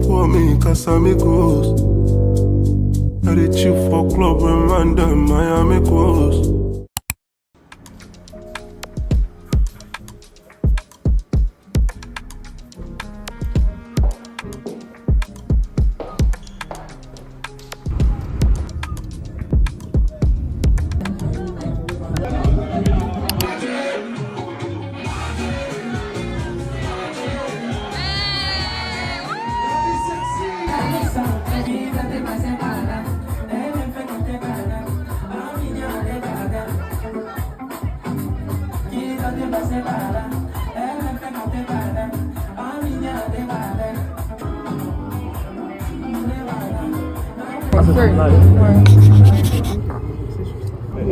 pour me, Casamigos. I did chill for club when man them Miami Coast.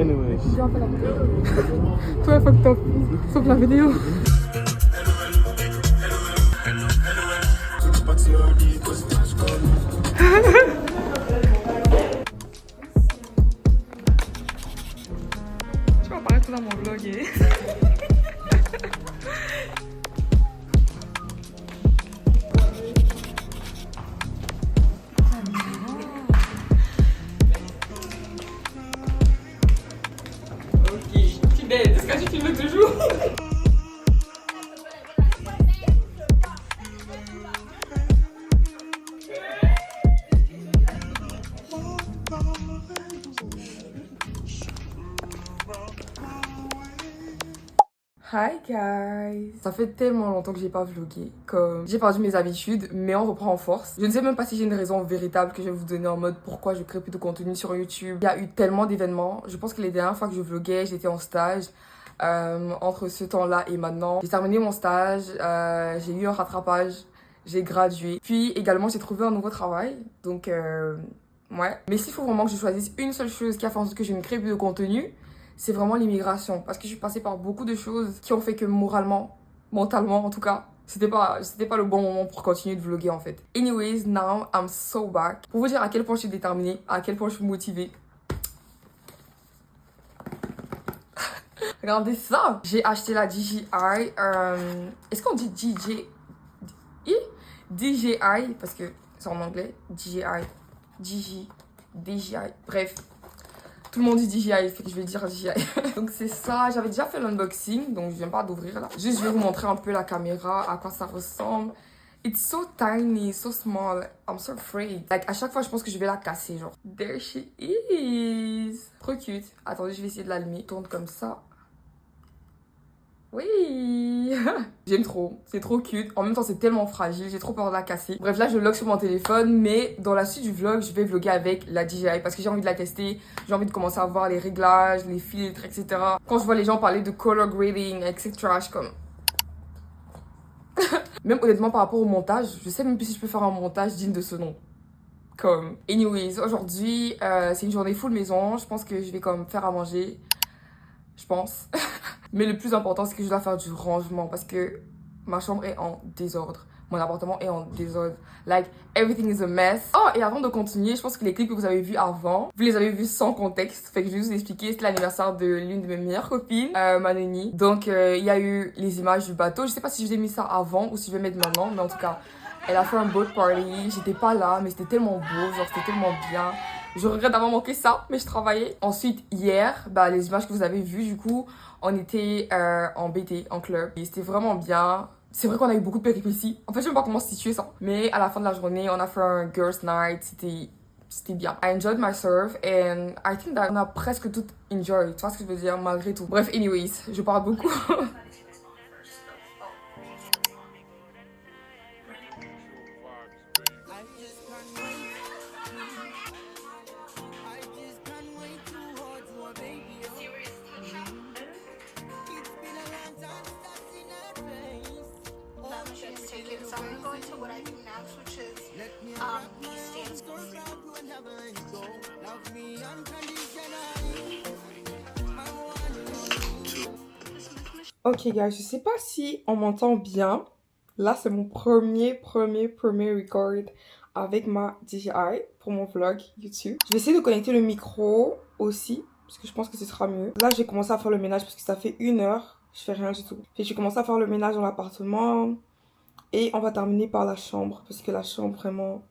Anyways. Toi, fuck top. Sauf la vidéo. Tu vas apparaître dans mon vlog. Est-ce que tu filmes toujours? Hi guys! Ça fait tellement longtemps que j'ai pas vlogué, comme j'ai perdu mes habitudes, mais on reprend en force. Je ne sais même pas si j'ai une raison véritable que je vais vous donner en mode pourquoi je crée plus de contenu sur YouTube. Il y a eu tellement d'événements. Je pense que les dernières fois que je vloguais, j'étais en stage. Entre ce temps-là et maintenant, j'ai terminé mon stage, j'ai eu un rattrapage, j'ai gradué. Puis également, j'ai trouvé un nouveau travail, donc ouais. Mais s'il faut vraiment que je choisisse une seule chose qui a fait en sorte que je ne crée plus de contenu, c'est vraiment l'immigration. Parce que je suis passée par beaucoup de choses qui ont fait que moralement, mentalement en tout cas, c'était pas le bon moment pour continuer de vlogger en fait. Anyways, now I'm so back. Pour vous dire à quel point je suis déterminée, à quel point je suis motivée. Regardez ça! J'ai acheté la DJI. Est-ce qu'on dit DJI? DJI, parce que c'est en anglais. DJI. Bref. Tout le monde dit DJI, fait que je vais dire DJI. Donc c'est ça, j'avais déjà fait l'unboxing, donc je viens pas d'ouvrir là. Juste je vais vous montrer un peu la caméra, à quoi ça ressemble. It's so tiny, so small. I'm so afraid. Like à chaque fois je pense que je vais la casser genre. There she is. Trop cute. Attendez, je vais essayer de l'allumer. Tourne comme ça. Oui. J'aime trop, c'est trop cute. En même temps c'est tellement fragile, j'ai trop peur de la casser. Bref là je vlog sur mon téléphone, mais dans la suite du vlog je vais vlogger avec la DJI parce que j'ai envie de la tester. J'ai envie de commencer à voir les réglages, les filtres, etc. Quand je vois les gens parler de color grading, etc. je suis comme... Même honnêtement par rapport au montage, je sais même plus si je peux faire un montage digne de ce nom. Comme... Anyways, aujourd'hui c'est une journée full maison. Je pense que je vais comme faire à manger. Je pense. Mais le plus important, c'est que je dois faire du rangement parce que ma chambre est en désordre. Mon appartement est en désordre. Like, everything is a mess. Oh, et avant de continuer, je pense que les clips que vous avez vus avant, vous les avez vus sans contexte. Fait que je vais vous expliquer. C'est l'anniversaire de l'une de mes meilleures copines, Manoni. Donc, il y a eu les images du bateau. Je sais pas si je vous ai mis ça avant ou si je vais mettre maintenant. Mais en tout cas, elle a fait un boat party. J'étais pas là, mais c'était tellement beau. Genre, c'était tellement bien. Je regrette d'avoir manqué ça, mais je travaillais. Ensuite, hier, bah, les images que vous avez vues, du coup, on était en BT, en club. Et c'était vraiment bien. C'est vrai qu'on a eu beaucoup de péripéties. En fait, je sais pas comment situer ça. Mais à la fin de la journée, on a fait un girls' night. C'était bien. I enjoyed myself and I think that on a presque tout enjoy. Tu vois ce que je veux dire, malgré tout. Bref, anyways, je parle beaucoup. Ok guys, je sais pas si on m'entend bien. Là c'est mon premier record avec ma DJI pour mon vlog YouTube. Je vais essayer de connecter le micro aussi parce que je pense que ce sera mieux. Là j'ai commencé à faire le ménage parce que ça fait 1 heure, je fais rien du tout. Puis j'ai commencé à faire le ménage dans l'appartement. Et on va terminer par la chambre. Parce que la chambre, vraiment...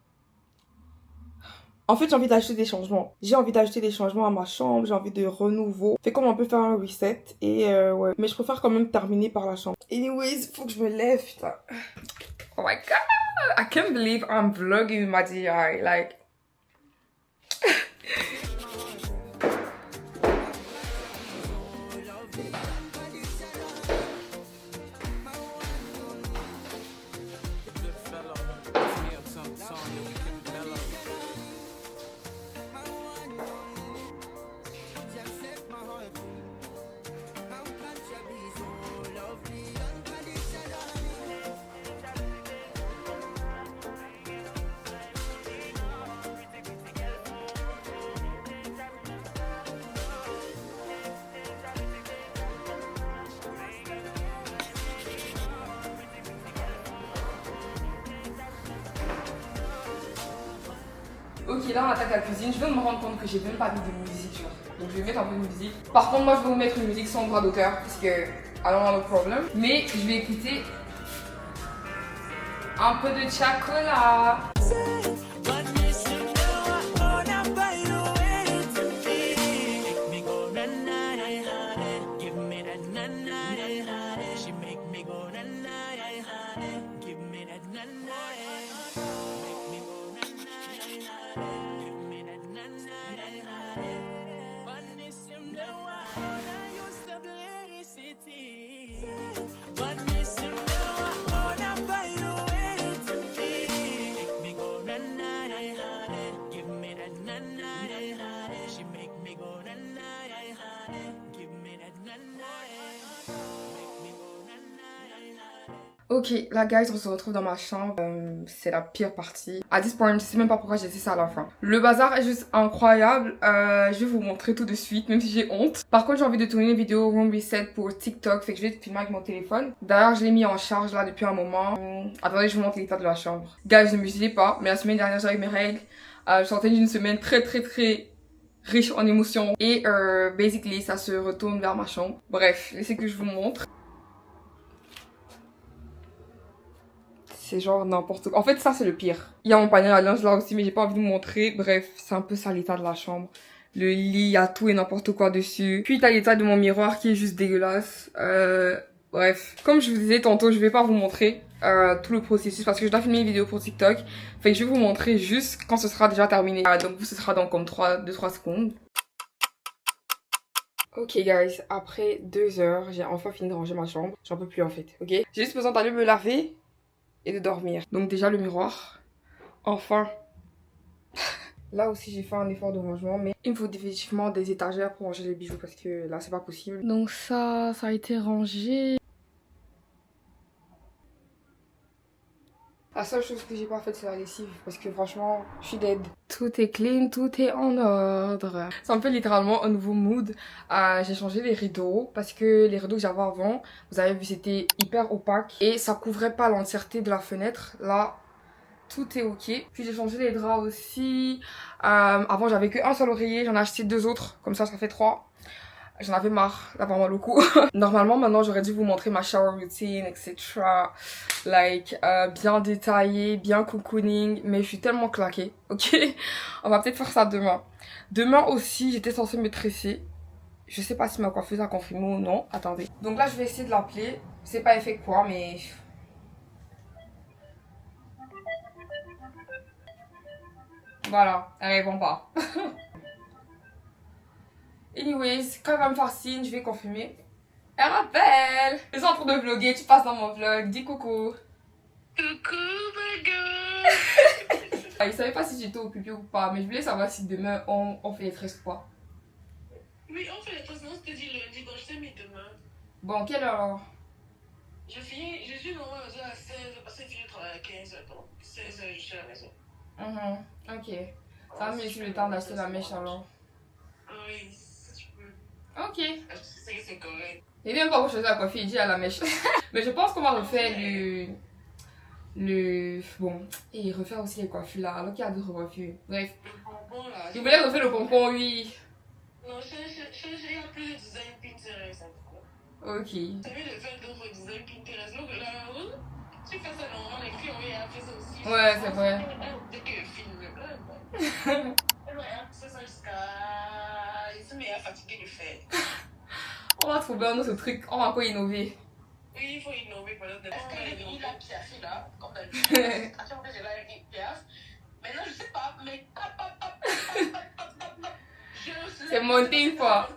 En fait, j'ai envie d'ajouter des changements. J'ai envie d'ajouter des changements à ma chambre. J'ai envie de renouveau. Fait comme on peut faire un reset. Et ouais. Mais je préfère quand même terminer par la chambre. Anyways, faut que je me lève, putain. Oh my god. I can't believe I'm vlogging my DI. Like... Ok, là on attaque la cuisine. Je viens de me rendre compte que j'ai même pas mis de musique, genre. Donc je vais mettre un peu de musique. Par contre, moi je vais vous mettre une musique sans droit d'auteur parce que I don't have a problem. Mais je vais écouter un peu de chocolat. Ok, là guys, on se retrouve dans ma chambre. C'est la pire partie. À this point, je sais même pas pourquoi j'ai fait ça à la fin. Le bazar est juste incroyable. Je vais vous montrer tout de suite, même si j'ai honte. Par contre, j'ai envie de tourner une vidéo room reset pour TikTok, fait que je vais filmer avec mon téléphone. D'ailleurs, je l'ai mis en charge là depuis un moment. Attendez, je vous montre l'état de la chambre. Guys, ne me jugez pas, mais la semaine dernière, j'avais mes règles. Je sortais d'une semaine très riche en émotions. Et basically, ça se retourne vers ma chambre. Bref, laissez que je vous montre. C'est genre n'importe quoi. En fait, ça, c'est le pire. Il y a mon panier à linge là aussi, mais j'ai pas envie de vous montrer. Bref, c'est un peu ça l'état de la chambre. Le lit, il y a tout et n'importe quoi dessus. Puis, t'as l'état de mon miroir qui est juste dégueulasse. Bref. Comme je vous disais tantôt, je vais pas vous montrer tout le processus parce que je dois filmer une vidéo pour TikTok. Fait que je vais vous montrer juste quand ce sera déjà terminé. Donc, vous, ce sera dans comme 2-3 secondes. Ok guys, après 2 heures, j'ai enfin fini de ranger ma chambre. J'en peux plus en fait, ok? J'ai juste besoin d'aller me laver et de dormir. Donc déjà le miroir, enfin. Là aussi j'ai fait un effort de rangement, mais il me faut définitivement des étagères pour ranger les bijoux parce que là c'est pas possible. Donc ça a été rangé. La seule chose que j'ai pas faite c'est la lessive parce que franchement je suis dead. Tout est clean, tout est en ordre. C'est un peu littéralement un nouveau mood. J'ai changé les rideaux parce que les rideaux que j'avais avant, vous avez vu c'était hyper opaque et ça couvrait pas l'entièreté de la fenêtre. Là tout est ok. Puis j'ai changé les draps aussi. Avant j'avais qu'un seul oreiller, j'en ai acheté 2 autres, comme ça fait 3. J'en avais marre d'avoir mal au cou. Normalement, maintenant, j'aurais dû vous montrer ma shower routine, etc. Like, bien détaillé, bien cocooning. Mais je suis tellement claquée, ok? On va peut-être faire ça demain. Demain aussi, j'étais censée me tresser. Je sais pas si ma coiffeuse a confirmé ou non. Attendez. Donc là, je vais essayer de l'appeler. C'est pas effet quoi, mais... Voilà, elle répond pas. Anyways, quand elle va me faire signe, je vais confirmer. Elle rappelle! Je suis en train de vlogger, tu passes dans mon vlog, dis coucou. Coucou, my girl! Il savait pas si j'étais occupée ou pas, mais je voulais savoir si demain on fait les tresses ou pas. Oui, on fait les tresses, non, c'était dit lundi, donc je t'ai mis demain. Bon, quelle heure alors? Je suis normalement à 16h, parce que je finis de travailler à 15h, donc 16h, je suis à la maison. Ok. Ça va me laisser le temps d'acheter la mèche alors. Oui, ça tu peux. Ok. Je sais que c'est correct. Il vient pas pour choisir la coiffure, il dit à la mèche. Mais je pense qu'on va refaire bon, et refaire aussi les coiffures là, alors qu'il y a d'autres coiffures. Bref. Le pompon là. Je voulais refaire le pompon, oui. Non, il y a plus de design Pinterest en tout cas. Ok. T'as vu de faire d'autres designs Pinterest, donc là, Tu fais ça normalement, les filles, oui, elles font ça aussi. Ouais, c'est vrai. Dès que le film est là, elle fait ça jusqu'à. Ils sont meilleurs fatigués de faire. On va trouver un autre truc, on va encore innover. Oui, il faut innover pendant des moments. Est-ce qu'il a piaffé là, comme d'habitude? À chaque fois que j'ai là, il piaffe. Maintenant, je sais pas, mais. C'est monté une fois.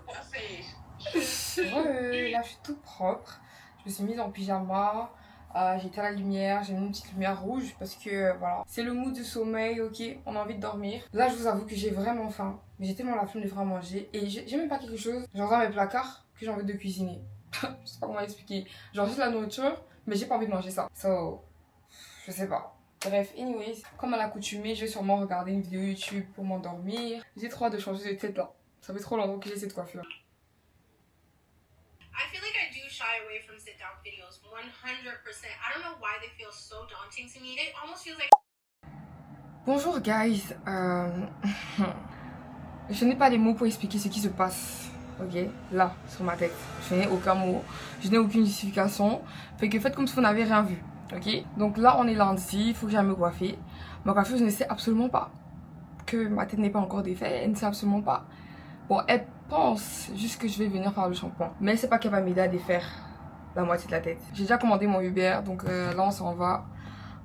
Ouais, Ouais, là je suis toute propre. Je me suis mise en pyjama. J'ai éteint la lumière, j'ai mis une petite lumière rouge parce que voilà, c'est le mood du sommeil, ok, on a envie de dormir. Là je vous avoue que j'ai vraiment faim, mais j'ai tellement la flemme de faire à manger et j'ai même pas quelque chose, genre dans mes placards, que j'ai envie de cuisiner. Je sais pas comment expliquer, genre juste la nourriture, mais j'ai pas envie de manger ça. So, je sais pas. Bref, anyways, comme à l'accoutumée, je vais sûrement regarder une vidéo YouTube pour m'endormir. J'ai trop hâte de changer de tête là. Ça fait trop longtemps que j'ai cette coiffure. I feel like I do shy away from sit down videos 100%. I don't know why they feel so daunting to me. It almost feels like. Bonjour guys, je n'ai pas les mots pour expliquer ce qui se passe, ok, là, sur ma tête. Je n'ai aucun mot, je n'ai aucune justification, fait que faites comme si vous n'avez rien vu, ok. Donc là, on est lundi, il faut que j'aille me coiffer. Ma coiffeuse ne sait absolument pas que ma tête n'est pas encore défaite, elle ne sait absolument pas. Bon, elle pense juste que je vais venir faire le shampoing, mais c'est pas qu'elle va m'aider à défaire la moitié de la tête. J'ai déjà commandé mon Uber, donc là on s'en va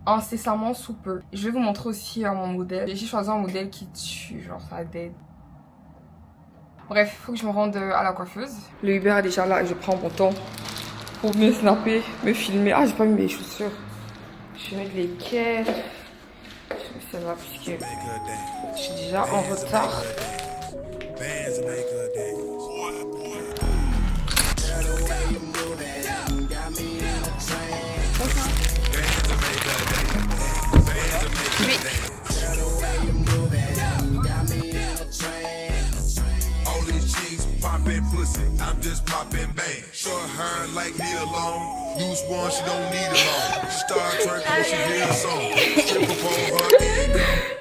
incessamment sous peu. Je vais vous montrer aussi mon modèle. J'ai choisi un modèle qui tue, genre ça dead. Bref, faut que je me rende à la coiffeuse. Le Uber est déjà là et je prends mon temps pour me snapper, me filmer. Ah, j'ai pas mis mes chaussures. Je vais mettre lesquelles. Je vais celle-là parce que je suis déjà en retard. Pussy, I'm just popping bang. Short hair like me alone. Use one, she don't need a long. She start twerking when she hear a song. Strip up on her end.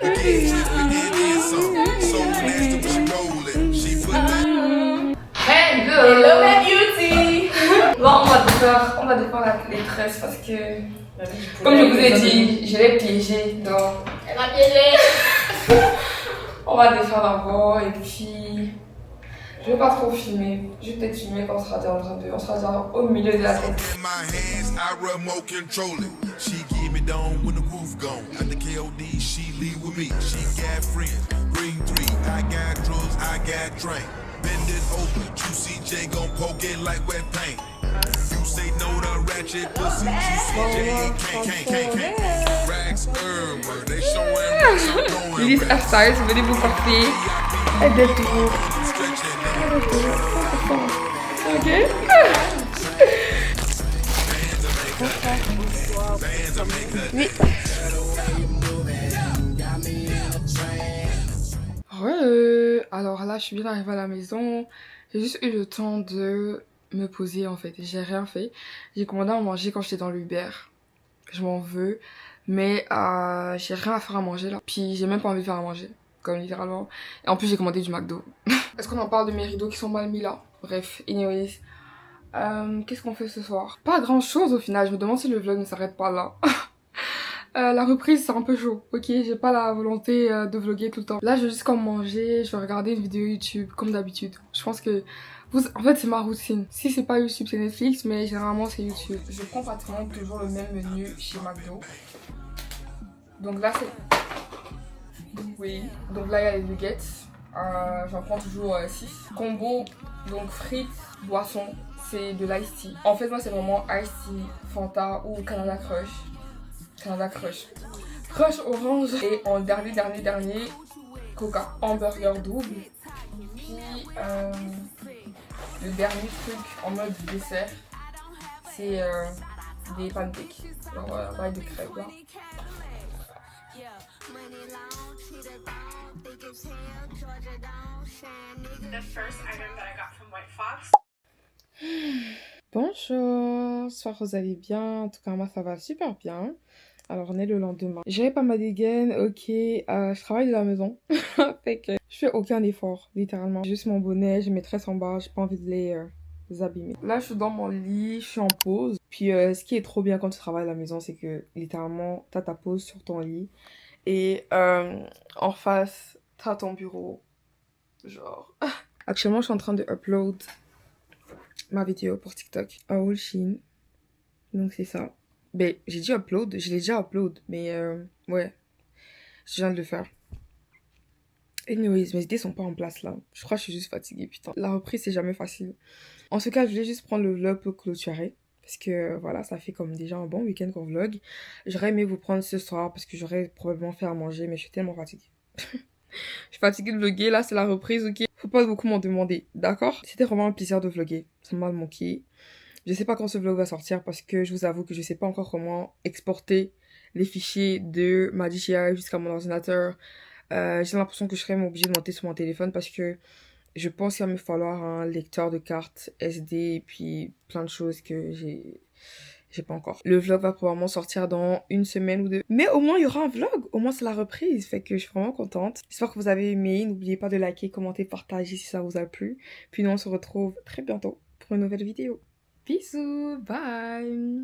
Again, trip again, then some. So nasty when she rollin'. She put that. Hello my beauty. Bon, on va défaire les tresses parce que, comme je vous ai dit, je l'ai piégé. Donc, elle m'a piégé. On va défaire d'abord et puis. Je vais pas trop filmer, je vais peut-être filmer quand on sera déjà au milieu de la tête. In my hands, I remote control it. She give me down when the roof gone. At the KOD, she leave with me. She got friends, bring three. I got drugs, I got drink. Bend it over, QCJ gon' poke it like wet paint. You say no to ratchet pussy, QCJ can't. Racks everywhere, they showing racks, I'm going. Lise Hairstyles, venez vous porter. Elle est toujours. Ok. Oui. Alors là, je suis bien arrivée à la maison. J'ai juste eu le temps de me poser en fait. J'ai rien fait. J'ai commandé à manger quand j'étais dans l'Uber. Je m'en veux. Mais j'ai rien à faire à manger là. Puis j'ai même pas envie de faire à manger. Comme littéralement. Et en plus, j'ai commandé du McDo. Est-ce qu'on en parle de mes rideaux qui sont mal mis là? Bref, anyways. Qu'est-ce qu'on fait ce soir? Pas grand chose au final. Je me demande si le vlog ne s'arrête pas là. La reprise c'est un peu chaud, ok, j'ai pas la volonté de vlogger tout le temps. Là je vais juste comme manger, je vais regarder une vidéo YouTube comme d'habitude. Je pense que en fait c'est ma routine. Si c'est pas YouTube c'est Netflix, mais généralement c'est YouTube. Je prends pratiquement toujours le même menu chez McDo. Donc là c'est... Oui, donc là il y a les nuggets. J'en prends toujours 6. Combo, donc frites, boissons, c'est de l'ice tea. En fait moi c'est vraiment ice tea, Fanta ou Canada Crush. Canada Crush. Crush orange. Et en dernier, Coca. Hamburger double. Puis le dernier truc en mode dessert, c'est des pancakes. Genre avec des crêpes là. The first item that I got from White Fox. Bonjour, j'espère que vous allez bien. En tout cas, moi ça va super bien. Alors, on est le lendemain. J'irai pas ma dégaine, ok. Je travaille de la maison. Fait que je fais aucun effort, littéralement. J'ai juste mon bonnet, j'ai mes tresses en bas. J'ai pas envie de les abîmés. Là, je suis dans mon lit, je suis en pause. Puis, ce qui est trop bien quand tu travailles à la maison, c'est que littéralement, t'as ta pause sur ton lit. Et en face, t'as ton bureau. Genre. Actuellement, je suis en train de upload ma vidéo pour TikTok. En haut, Chine. Donc, c'est ça. Ben, j'ai dit upload, je l'ai déjà upload. Mais ouais, je viens de le faire. Anyways, mes idées sont pas en place là. Je crois que je suis juste fatiguée, putain. La reprise, c'est jamais facile. En tout cas, je voulais juste prendre le vlog pour clôturer. Parce que voilà, ça fait comme déjà un bon week-end qu'on vlog. J'aurais aimé vous prendre ce soir parce que j'aurais probablement fait à manger, mais je suis tellement fatiguée. Je suis fatiguée de vlogger, là c'est la reprise, ok? Faut pas beaucoup m'en demander, d'accord? C'était vraiment un plaisir de vlogger. Ça m'a manqué. Je sais pas quand ce vlog va sortir parce que je vous avoue que je sais pas encore comment exporter les fichiers de ma DJI jusqu'à mon ordinateur. J'ai l'impression que je serais obligée de monter sur mon téléphone parce que je pense qu'il va me falloir un lecteur de carte SD et puis plein de choses que j'ai pas encore. Le vlog va probablement sortir dans une semaine ou deux. Mais au moins, il y aura un vlog. Au moins, c'est la reprise. Fait que je suis vraiment contente. J'espère que vous avez aimé. N'oubliez pas de liker, commenter, partager si ça vous a plu. Puis nous, on se retrouve très bientôt pour une nouvelle vidéo. Bisous. Bye.